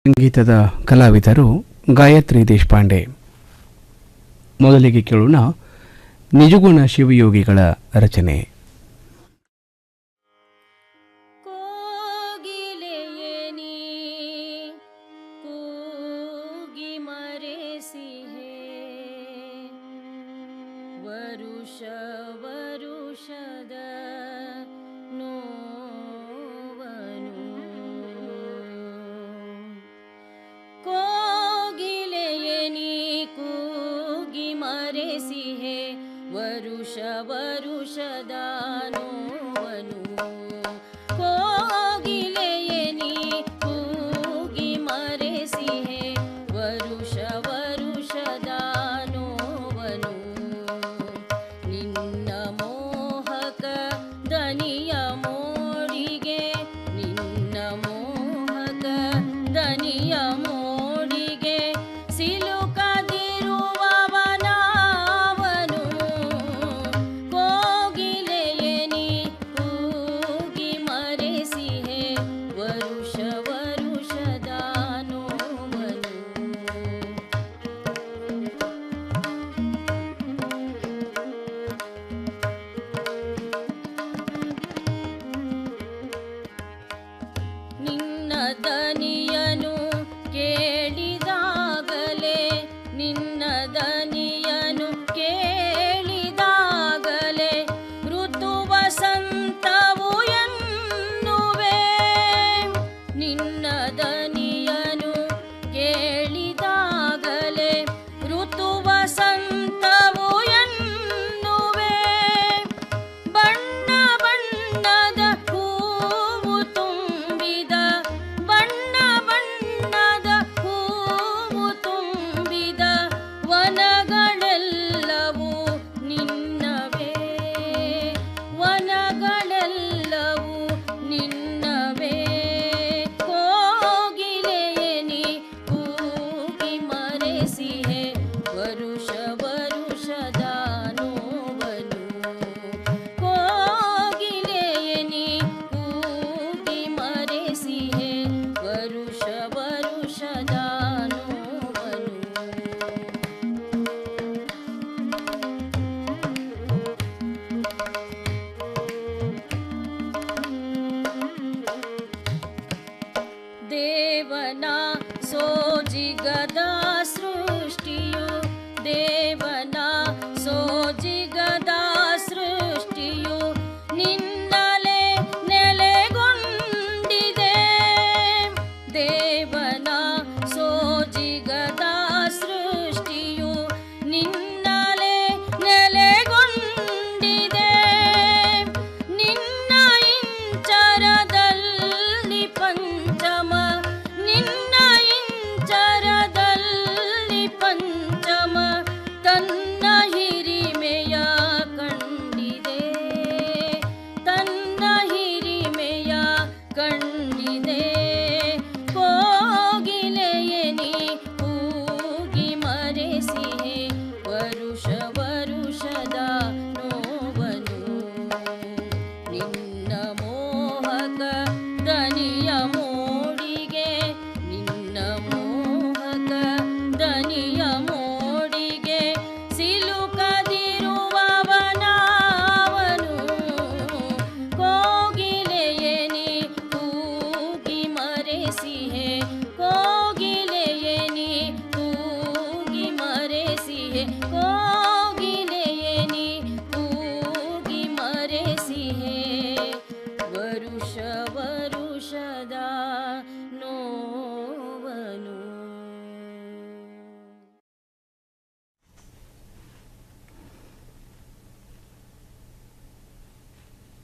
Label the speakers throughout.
Speaker 1: ಸಂಗೀತದ ಕಲಾವಿದರು ಗಾಯತ್ರಿ ದೇಶಪಾಂಡೆ. ಮೊದಲಿಗೆ ಕೇಳೋಣ ನಿಜಗುಣ ಶಿವಯೋಗಿಗಳ ರಚನೆ.
Speaker 2: ವರುಷ ವರುಷದ ನೋವನು ಕೋಗಿಲೆಯನಿ ಕೂಗಿ ಮರೆಸಿಹೆ ವರುಷ ವರುಷದ ನೋವನು ನಿನ್ನ ಮೋಹಕ ದನಿಯ ಮೋಡಿಗೆ ನಿನ್ನ ಮೋಹಕ ದನಿಯ ಮೋಡಿಗೆ ದನಿಯನು ಕೇಳಿದಾಗಲೇ ನಿನ್ನ ದನಿಯನು ಕೇಳಿದಾಗಲೇ ಋತು ವಸಂತವು ಎನ್ನುವೆ ನಿನ್ನ ದನಿಯನು ಕೇಳಿದಾಗಲೇ ಋತು ವಸಂತವು ಎನ್ನುವೆ ಬಣ್ಣ ಬಣ್ಣದ ಹೂವು ತುಂಬಿದ ಬಣ್ಣ ಬಣ್ಣದ ಹೂವು ತುಂಬಿದ ವನಗಳೆಲ್ಲವೂ ನಿನ್ನವೇ ವನಗಳೆಲ್ಲವೂ ನಿನ್ನವೇ ಕೋಗಿಲೆಯನಿ ಕೂಗಿ ಮರೆಸಿಹೆ ವರುಷ ವರುಷದ ನೋವನು ಕೋಗಿಲೆಯನಿ ಕೂಗಿ ಮರೆಸಿಹೆ ವರುಷ ವರುಷದ ನೋವನು ದೇವನ ಸೋಜಿಗದ ಸೃಷ್ಟಿಯು ದೇವನ ಸೋಜಿಗದ ಸೃಷ್ಟಿಯು ನಿನ್ನಲೆ ನೆಲೆಗೊಂಡಿದೆ ದೇವನ ಸೋಜಿಗದ ಸೃಷ್ಟಿಯು ನಿನ್ನಲೆ ನೆಲೆಗೊಂಡಿದೆ ನಿನ್ನ ಇಂಚರದಲ್ಲಿ ಪಂಚಮ ನಿನ್ನ ಇಂಚರದಲ್ಲಿ ಪಂಚಮ ತನ್ನ ಹಿರಿಮೆಯ ಕಂಡಿದೆ ತನ್ನ ಹಿರಿಮೆಯ ಕಂಡಿದೆ ಕೋಗಿಲೆಯನಿ ಕೂಗಿ ಮರೆಸಿಹೆ ವರುಷ ವರುಷದ ನೋವನು ನಿನ್ನ ಮೋಹಕ ದನಿಯ ಮೋಡಿಗೆ ನಿನ್ನ ಮೋಹಕ ದನಿಯ ಮೋಡಿಗೆ ಸಿಲುಕದಿರುವವನಾವನು ಕೋಗಿಲೆಯನಿ ಕೂಗಿ ಮರೆಸಿಹೆ ಕೋಗಿಲೆಯನಿ ಕೂಗಿ ಮರೆಸಿಹೆ ಕೋಗಿಲೆಯನಿ ಕೂಗಿ ಮರೆಸಿಹೆ ವರುಷ ವರುಷದ ನೋವನು.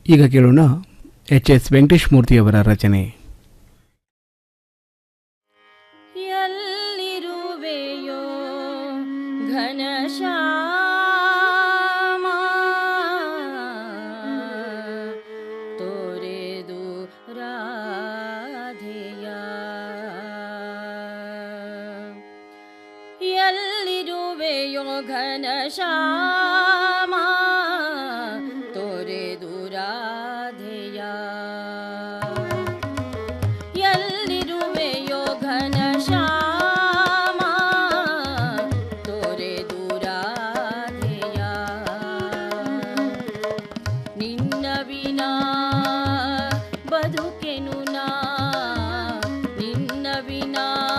Speaker 1: ಈಗ ಕೇಳೋಣ ಎಚ್.ಎಸ್. ವೆಂಕಟೇಶ್ ಮೂರ್ತಿಯವರ ರಚನೆ.
Speaker 2: ಎಲ್ಲಿರುವೆಯೋ ಘನಶ್ಯಾಮ ತೋರೆದು ರಾಧೆಯ ಎಲ್ಲಿರುವೆಯೋ ಘನಶ್ಯಾಮ ತೋರೆದು ರಾಧೆಯ ಎಲ್ಲಿರುವೆಯೋ ಘನ ವಿನಾ